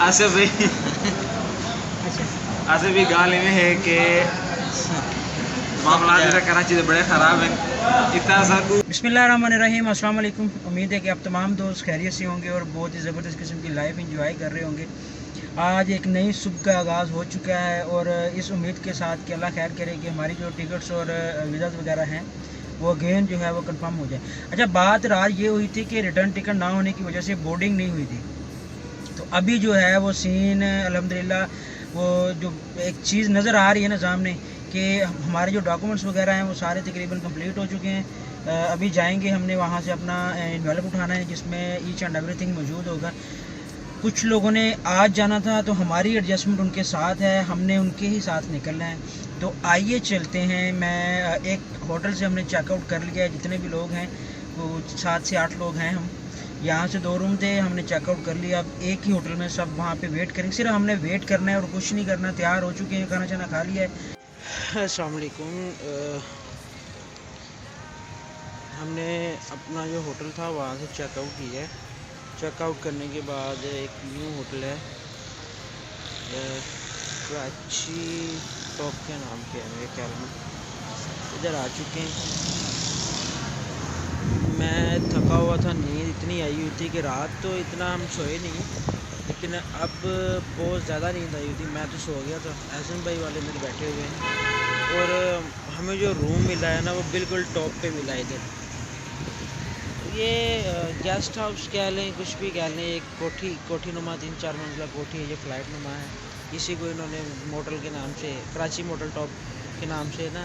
आसिफ भाई अच्छा आसिफ भी गाल में है कि मामला कराची से बड़े ख़राब हैं इतना सा। बिस्मिल्लाहिर्रहमानिर्रहीम, अस्सलाम वालेकुम। उम्मीद है कि आप तमाम दोस्त खैरियत से होंगे और बहुत ही ज़बरदस्त किस्म की लाइफ इंजॉय कर रहे होंगे। आज एक नई सुबह का आगाज़ हो चुका है और इस उम्मीद के साथ कि अल्लाह खैर करे कि हमारी जो टिकट्स और वीज़ा वगैरह हैं वो अगेन जो है वो कंफर्म हो जाए। अच्छा, बात रात ये हुई थी कि रिटर्न टिकट ना होने की वजह से बोर्डिंग नहीं हुई थी। तो अभी जो है वो सीन अल्हम्दुलिल्लाह वो जो एक चीज़ नज़र आ रही है ना सामने कि हमारे जो डॉक्यूमेंट्स वगैरह हैं वो सारे तकरीबन कंप्लीट हो चुके हैं। अभी जाएंगे, हमने वहाँ से अपना इन्वेलप उठाना है जिसमें ईच एंड एवरीथिंग मौजूद होगा। कुछ लोगों ने आज जाना था तो हमारी एडजस्टमेंट उनके साथ है, हमने उनके ही साथ निकलना है। तो आइए चलते हैं। मैं एक होटल से हमने चेकआउट कर लिया है, जितने भी लोग हैं वो 7 से 8 लोग हैं। हम यहाँ से 2 रूम थे, हमने चेकआउट कर लिया। अब एक ही होटल में सब वहाँ पे वेट करेंगे, सिर्फ हमने वेट करना है और कुछ नहीं करना। तैयार हो चुके हैं, खाना शाना खा लिया है। अस्सलाम वालेकुम। हमने अपना जो होटल था वहाँ से चेकआउट किया है। चेकआउट करने के बाद एक न्यू होटल है कराची टॉप के नाम के है मेरे ख्याल में, इधर आ चुके हैं। मैं थका हुआ था, नींद इतनी आई हुई थी कि रात तो इतना हम सोए नहीं, लेकिन अब बहुत ज़्यादा नींद आई हुई थी। मैं तो सो गया था। एहसन भाई वाले मेरे बैठे हुए हैं और हमें जो रूम मिला है ना वो बिल्कुल टॉप पे मिला है इधर। ये गेस्ट हाउस कह लें, कुछ भी कह लें, एक कोठी नुमा 3-4 मंजिला कोठी है। ये फ्लैट नुमा है, इसी को इन्होंने मोटल के नाम से, कराची मोटल टॉप के नाम से ना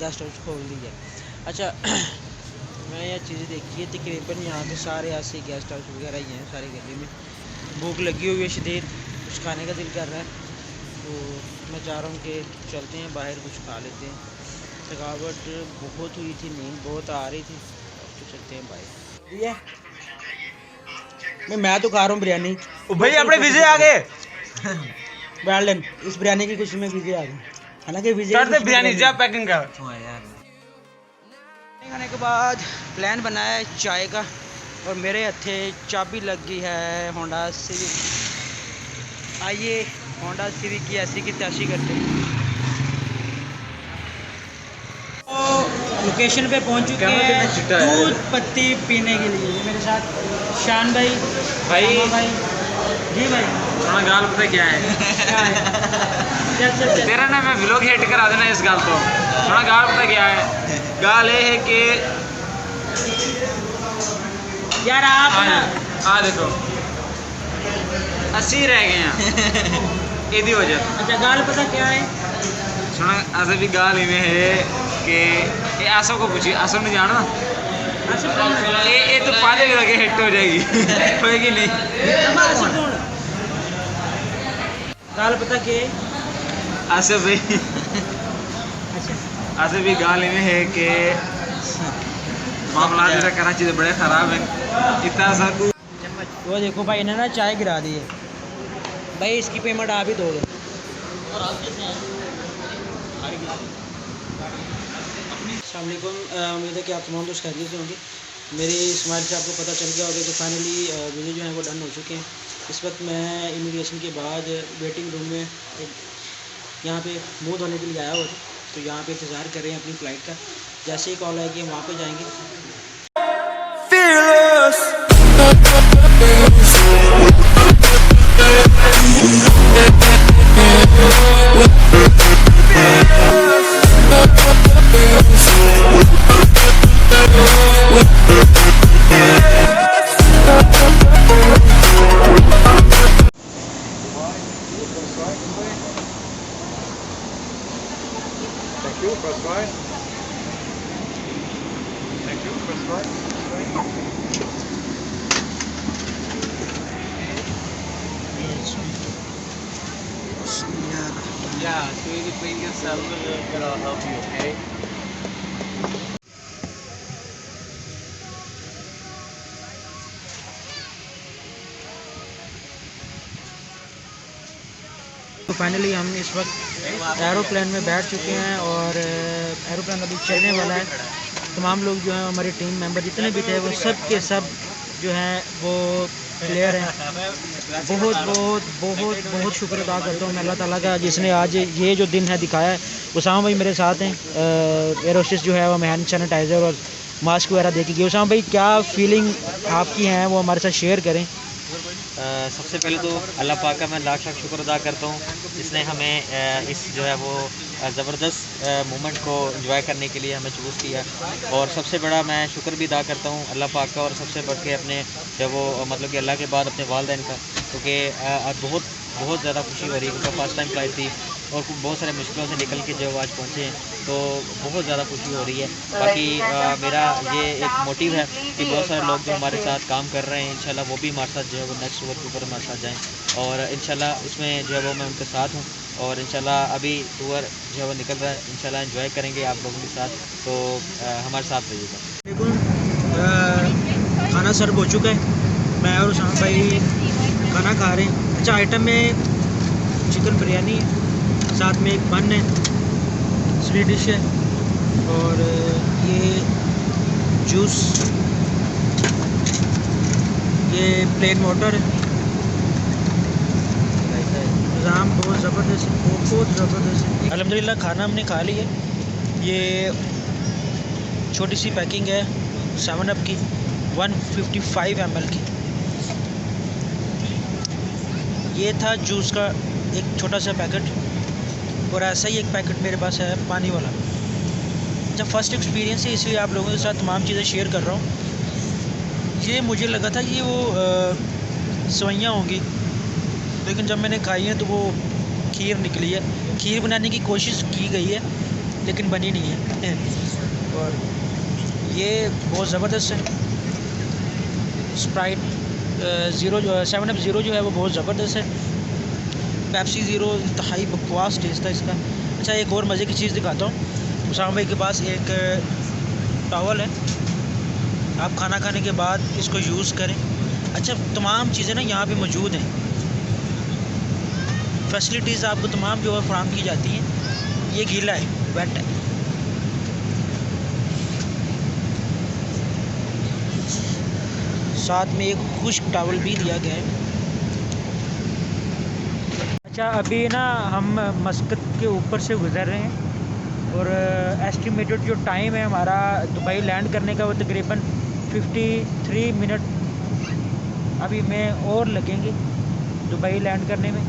गेस्ट हाउस खोल दिया। अच्छा मैं यह चीज़ें देखी है, तकरीबन यहाँ पे सारे ऐसे गेस्ट हाउस वगैरह ही हैं सारी गली में। भूख लगी हुई है शदीद, कुछ खाने का दिल कर रहा है, तो मैं चाह रहा हूँ कि चलते हैं बाहर कुछ खा लेते हैं। थकावट बहुत हुई थी, नींद बहुत आ रही थी, तो चलते हैं बाहर। मैं तो खा रहा हूँ बिरयानी भाई अपने वीज़े आ गए ब्रांडन, इस बिरयानी की खुशी में वीज़े आ गए। हालांकि वीज़े कर दे बिरयानी जा पैकिंग कर। खाने के बाद प्लान बनाया है चाय का और मेरे हथे चाबी लग गई है होंडा सिविक। आइए होंडा सिविक की ऐसी की तैसी करते हैं। लोकेशन पे पहुंच चुके हैं दूध पत्ती पीने के लिए। ये मेरे साथ शान भाई भाई जी भाई। थोड़ा गाल पता क्या है तेरा ना मैं व्लॉग हिट करा देना इस गाल को। थोड़ा गाल पता क्या है, गाल ये है कि यार आप आ देखो 80 रह गए हैं यदी वजह। अच्छा गाल पता क्या है, सुना ऐसे भी गाल इवें है कि ये आसफ को पूछिए, आसफ ने जाना ये तो पाले भी लगे हिट हो जाएगी होएगी नहीं। गाल पता क्या है आसफ भाई अच्छा आसफ भी गाल इवें है कि मामला कराची से बड़े ख़राब हैं इतना सा। वो देखो भाई इन्होंने ना चाय गिरा दी है भाई, इसकी पेमेंट आप ही दोगे। अस्सलामुअलैकुम, उम्मीद है कि आप तमाम दोस्त खैरियत से होंगे। मेरी स्माइल से आपको पता चल गया होगा कि फाइनली वीज़े जो हैं वो डन हो चुके हैं। इस वक्त मैं इमिग्रेशन के बाद वेटिंग रूम में यहाँ पे मुँह धोने के लिए आया हुआ था, तो यहाँ पे इंतज़ार कर रहे हैं अपनी फ़्लाइट का। जैसे ही कॉल आएगी हम वहाँ पे जाएंगे। Thank you, press right. Thank you, press right. Yeah, so you clean yourself a little bit, I'll help you, okay? तो फाइनली हम इस वक्त एरोप्लेन में बैठ चुके हैं और एरोप्लेन अभी चलने वाला है। तमाम लोग जो हैं हमारी टीम मेंबर जितने भी थे वो सब के सब जो हैं वो प्लेयर हैं। बहुत बहुत बहुत बहुत शुक्र अदा करता हूँ मैं अल्लाह ताला का, जिसने आज ये जो दिन है दिखाया है। उसामा भाई मेरे साथ हैं, एयर होस्टेस जो है वो हैंड सैनिटाइज़र और मास्क वगैरह दे के गए। उसामा भाई क्या फीलिंग आपकी हैं वो हमारे साथ शेयर करें। सबसे पहले तो अल्लाह पाक का मैं लाख लाख शुक्र अदा करता हूँ, जिसने हमें इस जो है वो ज़बरदस्त मोमेंट को एंजॉय करने के लिए हमें चूज़ किया। और सबसे बड़ा मैं शुक्र भी अदा करता हूँ अल्लाह पाक का, और सबसे बढ़ के अपने जो वो मतलब कि अल्लाह के बाद अपने वालिदैन का, क्योंकि बहुत बहुत ज़्यादा खुशी हो रही है, क्योंकि फर्स्ट टाइम फ्लाइट थी और बहुत सारे मुश्किलों से निकल के जब आज पहुँचे हैं तो बहुत ज़्यादा खुशी हो रही है। बाकी मेरा ये एक मोटिव है कि बहुत सारे लोग जो हमारे साथ काम कर रहे हैं इंशाल्लाह वो भी हमारे साथ जो है वो नेक्स्ट टूर के ऊपर हमारे साथ जाएँ, और इंशाल्लाह इसमें जो है वो मैं उनके साथ हूँ। और इंशाल्लाह अभी टूर जो है वो निकल रहा है, इंशाल्लाह एंजॉय करेंगे आप लोगों के साथ, तो हमारे साथ रहिएगा। बिल्कुल खाना सर्व हो चुका है, मैं और उसामा भाई खाना खा रहे हैं। अच्छा, आइटम में चिकन बिरयानी है, साथ में एक बन है, स्वीट डिश है, और ये जूस, ये प्लेन वाटर है। निज़ाम बहुत ज़बरदस्त है, बहुत ज़बरदस्त है। अल्हम्दुलिल्लाह खाना हमने खा लिया। ये छोटी सी पैकिंग है 7 अप की 155 ml की। ये था जूस का एक छोटा सा पैकेट, और ऐसा ही एक पैकेट मेरे पास है पानी वाला। जब फर्स्ट एक्सपीरियंस है इसलिए आप लोगों के साथ तमाम चीज़ें शेयर कर रहा हूँ। ये मुझे लगा था ये वो सवैयाँ होंगी, लेकिन जब मैंने खाई है तो वो खीर निकली है। खीर बनाने की कोशिश की गई है लेकिन बनी नहीं है। और ये बहुत ज़बरदस्त है। स्प्राइट ज़ीरो जो 7 अप ज़ीरो जो है वो बहुत ज़बरदस्त है। पेप्सी ज़ीरो इंतहाई बकवास टेस्ट था इसका। अच्छा, एक और मज़े की चीज़ दिखाता हूँ। उसामा भाई के पास एक टॉवल है, आप खाना खाने के बाद इसको यूज़ करें। अच्छा, तमाम चीज़ें ना यहाँ पे मौजूद हैं, फैसिलिटीज़ आपको तमाम जो है फराहम की जाती हैं। ये गीला है, वेट है। साथ में एक खुश्क टॉवल भी दिया गया है। अच्छा, अभी ना हम मस्कत के ऊपर से गुज़र रहे हैं, और एस्टिमेटेड जो टाइम है हमारा दुबई लैंड करने का वो तकरीबन 53 मिनट अभी में और लगेंगे दुबई लैंड करने में।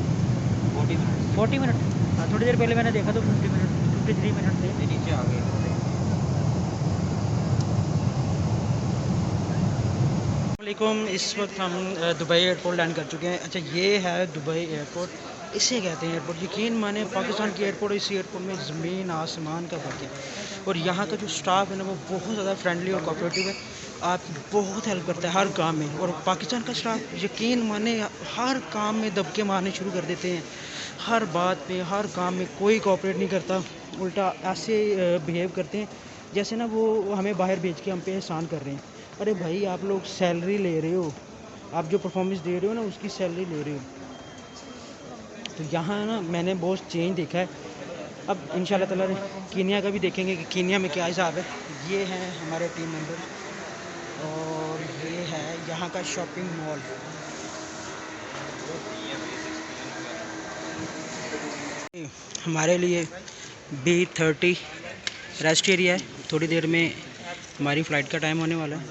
40 मिनट। हाँ, थोड़ी देर पहले मैंने देखा तो 50 मिनट 53 मिनट थे। नीचे आ गए। वालेकुम, इस वक्त हम दुबई एयरपोर्ट लैंड कर चुके हैं। अच्छा, ये है दुबई एयरपोर्ट, इसे कहते हैं एयरपोर्ट। यकीन माने पाकिस्तान की एयरपोर्ट, इस एयरपोर्ट में ज़मीन आसमान का फ़र्क है। और यहाँ का जो स्टाफ है ना वो बहुत ज़्यादा फ्रेंडली और कोऑपरेटिव है, आपकी बहुत हेल्प करता है हर काम में। और पाकिस्तान का स्टाफ यकीन माने हर काम में दबके मारने शुरू कर देते हैं, हर बात पे, हर काम में कोई कोऑपरेट नहीं करता, उल्टा ऐसे बिहेव करते हैं जैसे ना वो हमें बाहर भेज के हम पे एहसान कर रहे हैं। अरे भाई, आप लोग सैलरी ले रहे हो, आप जो परफॉर्मेंस दे रहे हो ना उसकी सैलरी ले रहे हो। तो यहाँ ना मैंने बहुत चेंज देखा है। अब इंशाल्लाह ताला कीनिया का भी देखेंगे कि कीनिया में क्या हिसाब है। ये हैं हमारे टीम मेंबर, और ये है यहाँ का शॉपिंग मॉल। हमारे लिए B30 रेस्ट एरिया है। थोड़ी देर में हमारी फ़्लाइट का टाइम होने वाला है,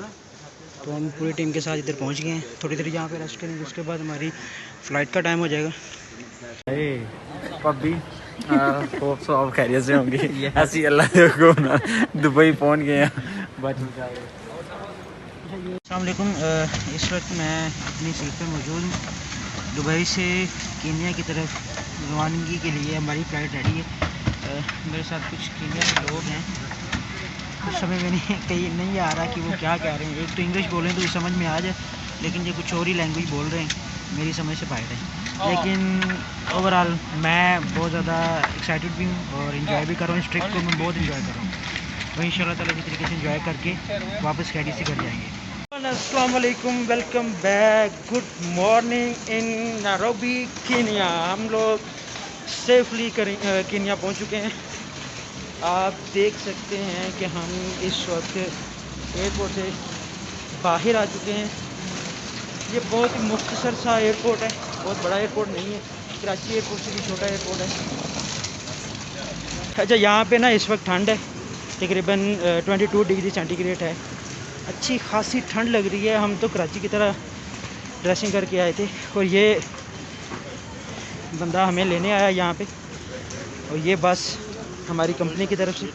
तो हम पूरी टीम के साथ इधर पहुंच गए हैं। थोड़ी देर यहाँ पे रेस्ट करेंगे, उसके बाद हमारी फ़्लाइट का टाइम हो जाएगा। पब्बी होप सो आप खैरियत से होंगे। ऐसी अल्लाह को ना दुबई पहुंच गए हैं। अस्सलाम वालेकुम, इस वक्त मैं अपनी सीट पे मौजूद हूँ। दुबई से कीनिया की तरफ रवानगी के लिए हमारी फ़्लाइट रेडी है। मेरे साथ कुछ कीनिया के लोग हैं, कुछ समझ में नहीं आ रहा कि वो क्या कह रहे हैं। एक तो इंग्लिश बोलें तो समझ में आ जाए, लेकिन ये कुछ और ही लैंग्वेज बोल रहे हैं, मेरी समझ से बाहर है। लेकिन ओवरऑल मैं बहुत ज़्यादा एक्साइटेड भी हूँ और इन्जॉय भी कर रहा हूँ। इस ट्रिप को मैं बहुत इन्जॉय कर रहा हूँ, तो इंशाल्लाह ताला इसी तरीके से इन्जॉय करके वापस कैडी से घर जाएंगे। अस्सलाम वालेकुम, वेलकम बैक, गुड मॉर्निंग इन नायरोबी कीनिया। हम लोग सेफली कीनिया पहुँच चुके हैं। आप देख सकते हैं कि हम इस वक्त एयरपोर्ट से बाहर आ चुके हैं। ये बहुत ही मुख्तसर सा एयरपोर्ट है, बहुत बड़ा एयरपोर्ट नहीं है, कराची एयरपोर्ट से भी छोटा एयरपोर्ट है। अच्छा, यहाँ पे ना इस वक्त ठंड है, तकरीबन 22 डिग्री सेंटीग्रेड है, अच्छी खासी ठंड लग रही है। हम तो कराची की तरह ड्रेसिंग करके आए थे और ये बंदा हमें लेने आया यहाँ पे, और ये बस हमारी कंपनी की तरफ से।